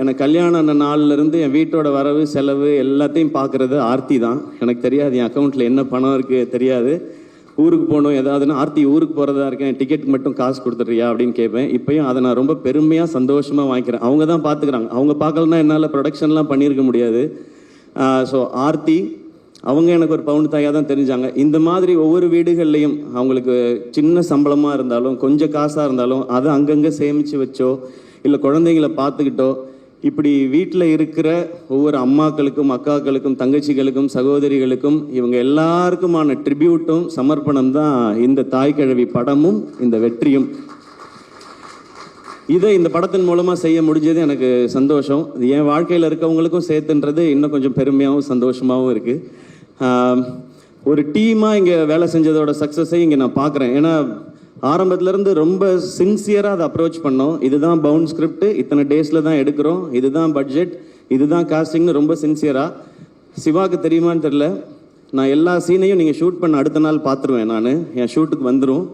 எனக்கு கல்யாணம் ஆன நாள்லேருந்து என் வீட்டோட வரவு செலவு எல்லாத்தையும் பார்க்குறது ஆர்த்தி தான். எனக்கு தெரியாது என் அக்கௌண்ட்டில் என்ன பணம் இருக்குது தெரியாது. ஊருக்கு போகணும் ஏதாவதுன்னா, ஆர்த்தி ஊருக்கு போகிறதா இருக்கேன், டிக்கெட் மட்டும் காசு கொடுத்துட்றியா அப்படின்னு கேட்பேன். இப்போயும் அதை நான் ரொம்ப பெருமையாக சந்தோஷமாக வாங்கிக்கிறேன். அவங்க தான் பார்த்துக்கிறாங்க. அவங்க பார்க்கலன்னா என்னால் ப்ரொடக்ஷன்லாம் பண்ணியிருக்க முடியாது. ஸோ ஆர்த்தி அவங்க எனக்கு ஒரு பவுன் தாயாக தான் தெரிஞ்சாங்க. இந்த மாதிரி ஒவ்வொரு வீடுகள்லையும் அவங்களுக்கு சின்ன சம்பளமாக இருந்தாலும் கொஞ்சம் காசாக இருந்தாலும் அதை அங்கங்கே சேமித்து வச்சோ இல்லை குழந்தைங்களை பார்த்துக்கிட்டோ இப்படி வீட்டில் இருக்கிற ஒவ்வொரு அம்மாக்களுக்கும் அக்காக்களுக்கும் தங்கச்சிகளுக்கும் சகோதரிகளுக்கும் இவங்க எல்லாருக்குமான ட்ரிபியூட்டும் சமர்ப்பணம் தான் இந்த தாய்க்கிழவி படமும் இந்த வெற்றியும். இதை இந்த படத்தின் மூலமாக செய்ய முடிஞ்சது எனக்கு சந்தோஷம். இது என் வாழ்க்கையில் இருக்கவங்களுக்கும் சேர்த்துன்றது இன்னும் கொஞ்சம் பெருமையாகவும் சந்தோஷமாகவும் இருக்குது. ஒரு டீமாக இங்கே வேலை செஞ்சதோட சக்ஸஸை இங்கே நான் பார்க்குறேன். ஏன்னா ஆரம்பத்துலேருந்து ரொம்ப சின்சியராக அதை அப்ரோச் பண்ணோம். இதுதான் பவுண்ட் ஸ்கிரிப்ட், இத்தனை டேஸில் தான் எடுக்கிறோம், இதுதான் பட்ஜெட், இதுதான் காஸ்டிங்னு ரொம்ப சின்சியராக. சிவாவுக்கு தெரியுமான்னு தெரில, நான் எல்லா சீனையும் நீங்கள் ஷூட் பண்ண அடுத்த நாள் பார்த்துருவேன். நான் என் ஷூட்டுக்கு வந்துடும்.